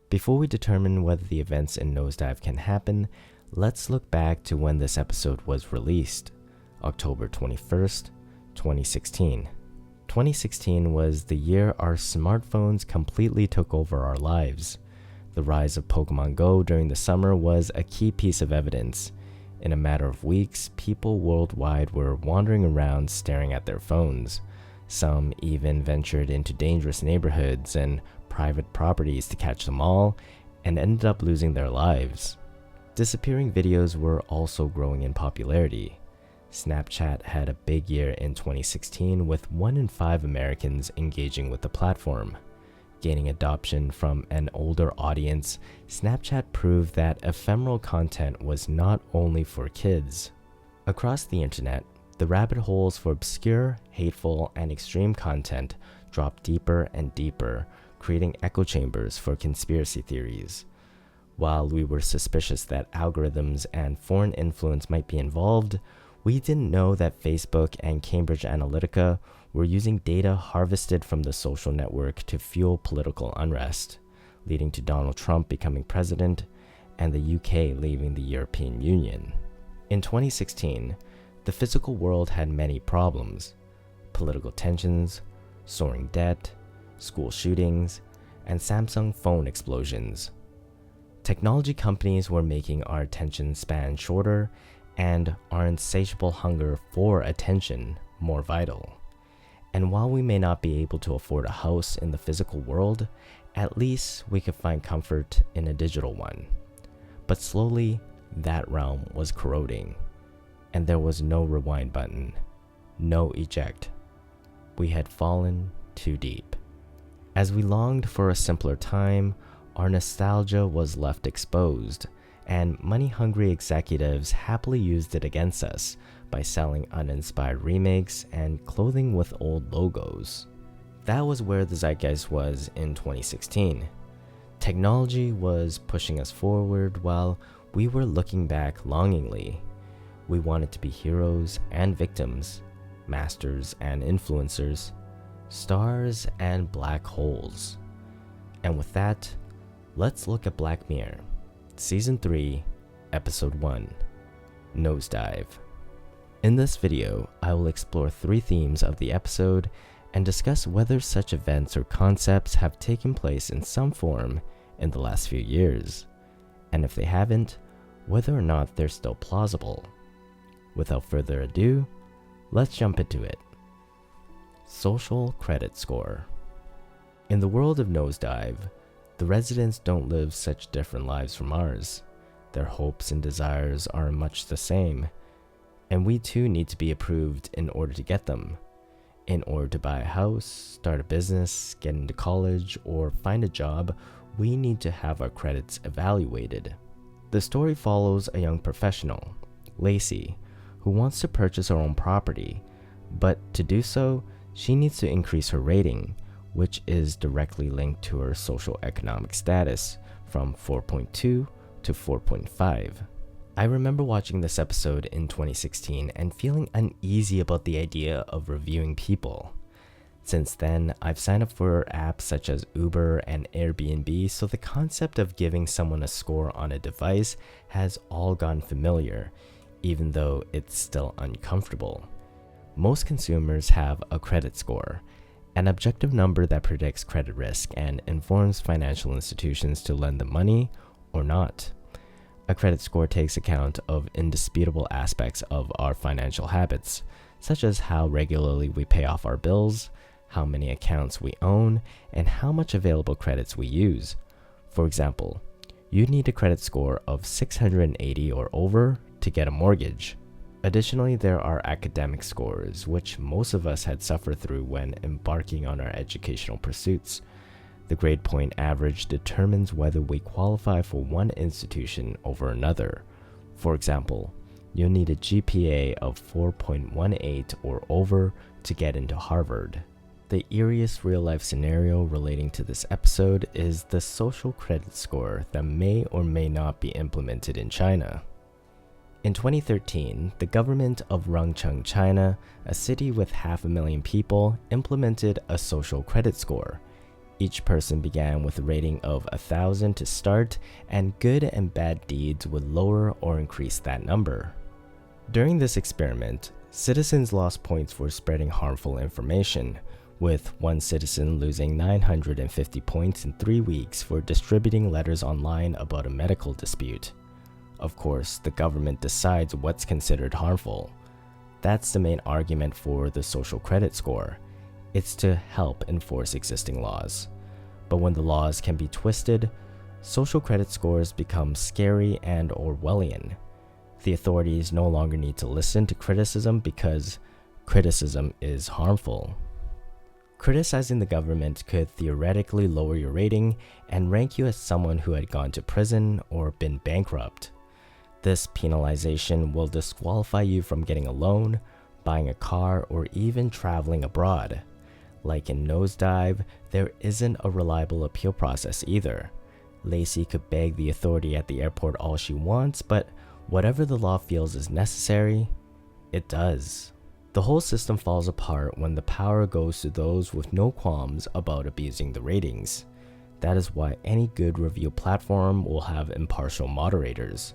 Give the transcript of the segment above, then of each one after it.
Before we determine whether the events in Nosedive can happen, let's look back to when this episode was released, October 21st, 2016. 2016 was the year our smartphones completely took over our lives. The rise of Pokemon Go during the summer was a key piece of evidence. In a matter of weeks, people worldwide were wandering around staring at their phones. Some even ventured into dangerous neighborhoods and private properties to catch them all, and ended up losing their lives. Disappearing videos were also growing in popularity. Snapchat had a big year in 2016, with 1 in 5 Americans engaging with the platform. Gaining adoption from an older audience, Snapchat proved that ephemeral content was not only for kids. Across the internet, the rabbit holes for obscure, hateful, and extreme content dropped deeper and deeper, creating echo chambers for conspiracy theories. While we were suspicious that algorithms and foreign influence might be involved, we didn't know that Facebook and Cambridge Analytica were using data harvested from the social network to fuel political unrest, leading to Donald Trump becoming president and the UK leaving the European Union. In 2016, the physical world had many problems: political tensions, soaring debt, school shootings, and Samsung phone explosions. Technology companies were making our attention span shorter and our insatiable hunger for attention more vital. And while we may not be able to afford a house in the physical world, at least we could find comfort in a digital one. But slowly, that realm was corroding, and there was no rewind button, no eject. We had fallen too deep. As we longed for a simpler time, our nostalgia was left exposed, and money-hungry executives happily used it against us by selling uninspired remakes and clothing with old logos. That was where the zeitgeist was in 2016. Technology was pushing us forward while we were looking back longingly. We wanted to be heroes and victims, masters and influencers, stars and black holes. And with that, let's look at Black Mirror, Season 3, Episode 1, Nosedive. In this video, I will explore 3 themes of the episode and discuss whether such events or concepts have taken place in some form in the last few years, and if they haven't, whether or not they're still plausible. Without further ado, let's jump into it. Social credit score. In the world of Nosedive, the residents don't live such different lives from ours. Their hopes and desires are much the same, and we too need to be approved in order to get them. In order to buy a house, start a business, get into college, or find a job, we need to have our credits evaluated. The story follows a young professional, Lacey, who wants to purchase her own property, but to do so, she needs to increase her rating, which is directly linked to her socioeconomic status from 4.2 to 4.5. I remember watching this episode in 2016 and feeling uneasy about the idea of reviewing people. Since then, I've signed up for apps such as Uber and Airbnb, so the concept of giving someone a score on a device has all gone familiar, even though it's still uncomfortable. Most consumers have a credit score, an objective number that predicts credit risk and informs financial institutions to lend them money or not. A credit score takes account of indisputable aspects of our financial habits, such as how regularly we pay off our bills, how many accounts we own, and how much available credits we use. For example, you need a credit score of 680 or over to get a mortgage. Additionally, there are academic scores, which most of us had suffered through when embarking on our educational pursuits. The grade point average determines whether we qualify for one institution over another. For example, you'll need a GPA of 4.18 or over to get into Harvard. The eeriest real-life scenario relating to this episode is the social credit score that may or may not be implemented in China. In 2013, the government of Rongcheng, China, a city with 500,000 people, implemented a social credit score. Each person began with a rating of 1,000 to start, and good and bad deeds would lower or increase that number. During this experiment, citizens lost points for spreading harmful information, with one citizen losing 950 points in 3 weeks for distributing letters online about a medical dispute. Of course, the government decides what's considered harmful. That's the main argument for the social credit score. It's to help enforce existing laws. But when the laws can be twisted, social credit scores become scary and Orwellian. The authorities no longer need to listen to criticism because criticism is harmful. Criticizing the government could theoretically lower your rating and rank you as someone who had gone to prison or been bankrupt. This penalization will disqualify you from getting a loan, buying a car, or even traveling abroad. Like in Nosedive, there isn't a reliable appeal process either. Lacey could beg the authority at the airport all she wants, but whatever the law feels is necessary, it does. The whole system falls apart when the power goes to those with no qualms about abusing the ratings. That is why any good review platform will have impartial moderators.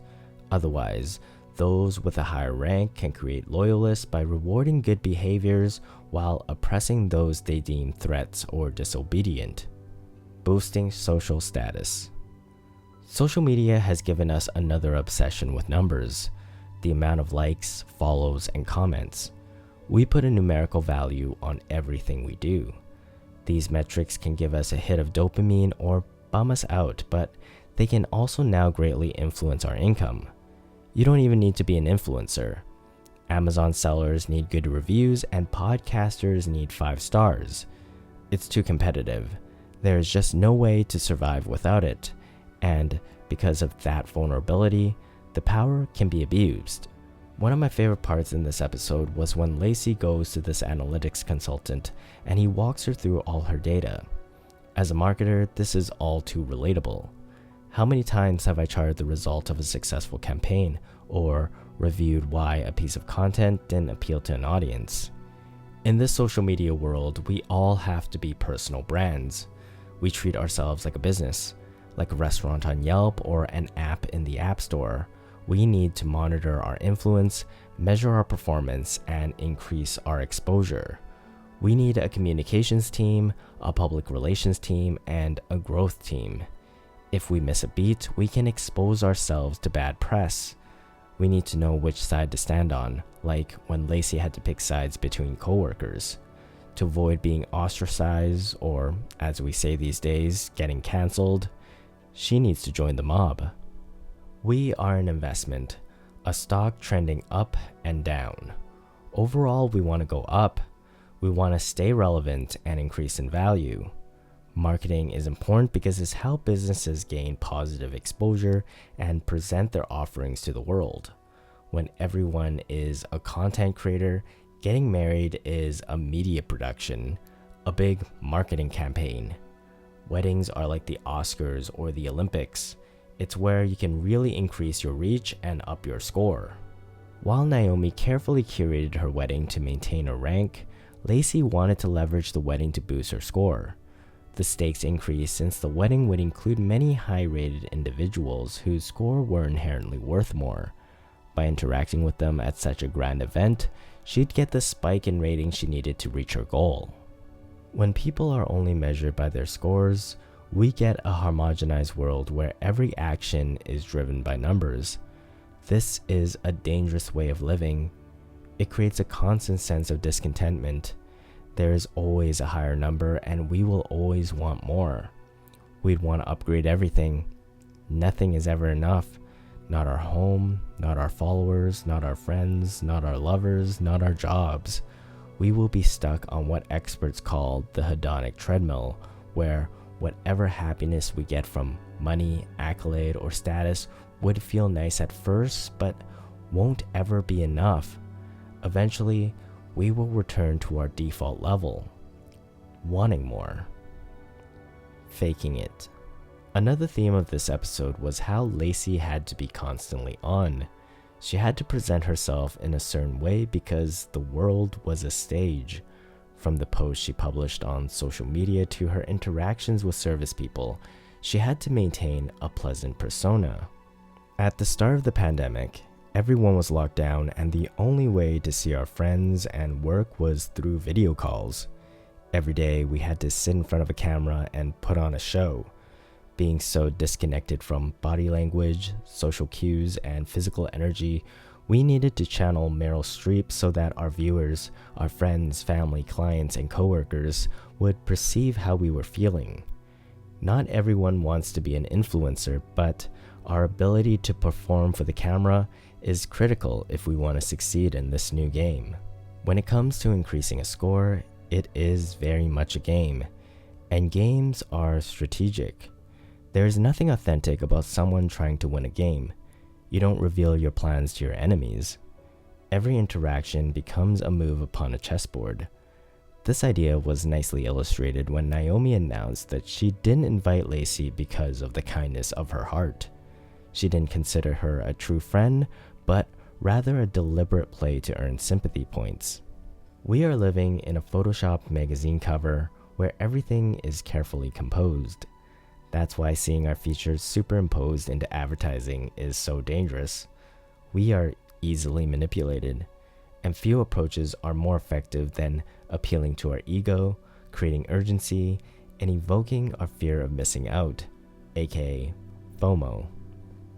Otherwise, those with a higher rank can create loyalists by rewarding good behaviors while oppressing those they deem threats or disobedient. Boosting social status. Social media has given us another obsession with numbers, the amount of likes, follows, and comments. We put a numerical value on everything we do. These metrics can give us a hit of dopamine or bum us out, but they can also now greatly influence our income. You don't even need to be an influencer. Amazon sellers need good reviews and podcasters need 5 stars. It's too competitive. There is just no way to survive without it. And because of that vulnerability, the power can be abused. One of my favorite parts in this episode was when Lacey goes to this analytics consultant and he walks her through all her data. As a marketer, this is all too relatable. How many times have I charted the result of a successful campaign or reviewed why a piece of content didn't appeal to an audience? In this social media world, we all have to be personal brands. We treat ourselves like a business, like a restaurant on Yelp or an app in the App Store. We need to monitor our influence, measure our performance, and increase our exposure. We need a communications team, a public relations team, and a growth team. If we miss a beat, we can expose ourselves to bad press. We need to know which side to stand on, like when Lacey had to pick sides between coworkers. To avoid being ostracized, or as we say these days, getting cancelled, she needs to join the mob. We are an investment, a stock trending up and down. Overall, we want to go up. We want to stay relevant and increase in value. Marketing is important because it's how businesses gain positive exposure and present their offerings to the world. When everyone is a content creator, getting married is a media production, a big marketing campaign. Weddings are like the Oscars or the Olympics. It's where you can really increase your reach and up your score. While Naomi carefully curated her wedding to maintain her rank, Lacey wanted to leverage the wedding to boost her score. The stakes increased since the wedding would include many high-rated individuals whose score were inherently worth more. By interacting with them at such a grand event, she'd get the spike in ratings she needed to reach her goal. When people are only measured by their scores, we get a homogenized world where every action is driven by numbers. This is a dangerous way of living. It creates a constant sense of discontentment. There is always a higher number and we will always want more. We'd want to upgrade everything. Nothing is ever enough. Not our home, not our followers, not our friends, not our lovers, not our jobs. We will be stuck on what experts call the hedonic treadmill, where whatever happiness we get from money, accolade, or status would feel nice at first, but won't ever be enough. Eventually, we will return to our default level, wanting more. Faking it. Another theme of this episode was how Lacey had to be constantly on. She had to present herself in a certain way because the world was a stage. from the posts she published on social media to her interactions with service people, she had to maintain a pleasant persona. At the start of the pandemic, everyone was locked down and the only way to see our friends and work was through video calls. Every day we had to sit in front of a camera and put on a show. Being so disconnected from body language, social cues, and physical energy, we needed to channel Meryl Streep so that our viewers, our friends, family, clients, and coworkers would perceive how we were feeling. Not everyone wants to be an influencer, but our ability to perform for the camera is critical if we want to succeed in this new game. When it comes to increasing a score, it is very much a game, and games are strategic. There is nothing authentic about someone trying to win a game. You don't reveal your plans to your enemies. Every interaction becomes a move upon a chessboard. This idea was nicely illustrated when Naomi announced that she didn't invite Lacey because of the kindness of her heart. She didn't consider her a true friend, but rather a deliberate play to earn sympathy points. We are living in a Photoshop magazine cover where everything is carefully composed. That's why seeing our features superimposed into advertising is so dangerous. We are easily manipulated, and few approaches are more effective than appealing to our ego, creating urgency, and evoking our fear of missing out, aka FOMO.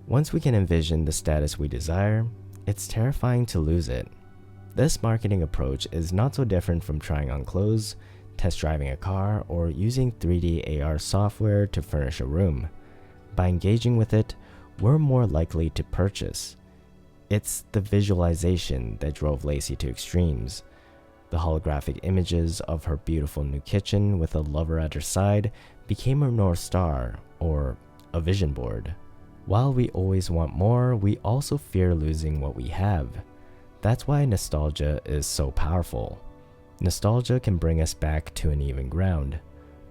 Once we can envision the status we desire, it's terrifying to lose it. This marketing approach is not so different from trying on clothes, test driving a car, or using 3D AR software to furnish a room. By engaging with it, we're more likely to purchase. It's the visualization that drove Lacey to extremes. The holographic images of her beautiful new kitchen with a lover at her side became a North Star, or a vision board. While we always want more, we also fear losing what we have. That's why nostalgia is so powerful. Nostalgia can bring us back to an even ground,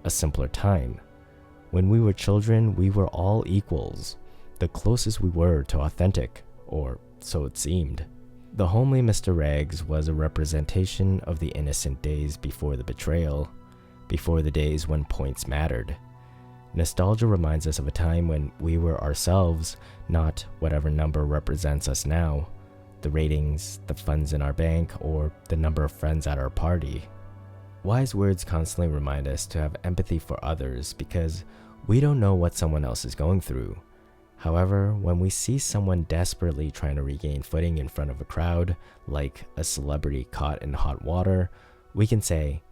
a simpler time. When we were children, we were all equals, the closest we were to authentic, or so it seemed. The homely Mr. Rags was a representation of the innocent days before the betrayal, before the days when points mattered. Nostalgia reminds us of a time when we were ourselves, not whatever number represents us now. The ratings, the funds in our bank, or the number of friends at our party. Wise words constantly remind us to have empathy for others because we don't know what someone else is going through. However, when we see someone desperately trying to regain footing in front of a crowd, like a celebrity caught in hot water, we can say,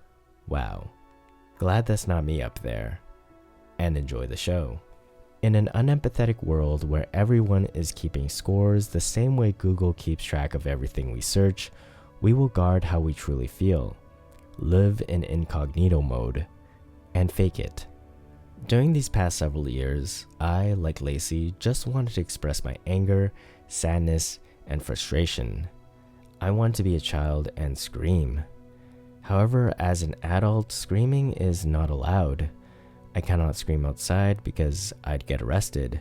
"Wow, glad that's not me up there," and enjoy the show. In an unempathetic world where everyone is keeping scores the same way Google keeps track of everything we search, we will guard how we truly feel, live in incognito mode, and fake it. During these past several years, I, like Lacey, just wanted to express my anger, sadness, and frustration. I wanted to be a child and scream. However, as an adult, screaming is not allowed. I cannot scream outside because I'd get arrested.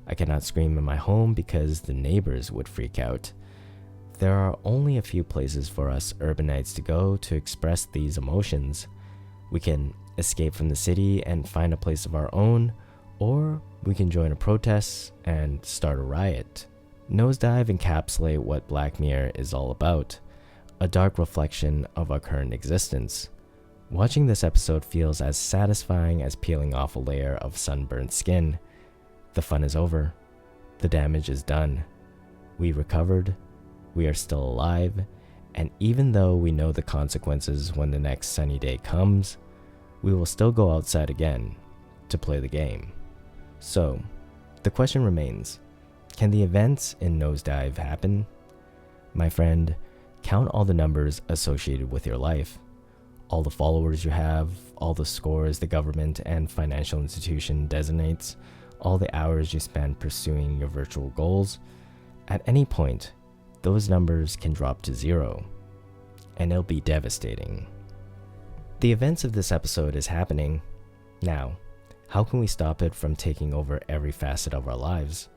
I cannot scream in my home because the neighbors would freak out. There are only a few places for us urbanites to go to express these emotions. We can escape from the city and find a place of our own, or we can join a protest and start a riot. Nosedive encapsulate what Black Mirror is all about, a dark reflection of our current existence. Watching this episode feels as satisfying as peeling off a layer of sunburned skin. The fun is over. The damage is done. We recovered. We are still alive. And even though we know the consequences when the next sunny day comes, we will still go outside again to play the game. So, the question remains, can the events in Nosedive happen? My friend, count all the numbers associated with your life. All the followers you have, all the scores the government and financial institution designates, all the hours you spend pursuing your virtual goals. At any point, those numbers can drop to zero, and it'll be devastating. The events of this episode is happening now. How can we stop it from taking over every facet of our lives?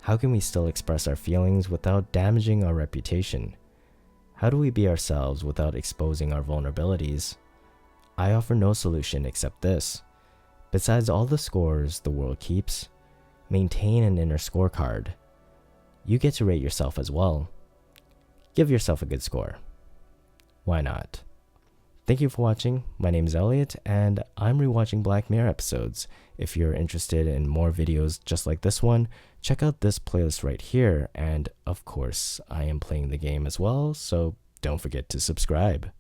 How can we still express our feelings without damaging our reputation? How do we be ourselves without exposing our vulnerabilities? I offer no solution except this. Besides all the scores the world keeps, maintain an inner scorecard. You get to rate yourself as well. Give yourself a good score. Why not? Thank you for watching. My name is Elliot, and I'm rewatching Black Mirror episodes. If you're interested in more videos just like this one, check out this playlist right here. And of course, I am playing the game as well, so don't forget to subscribe.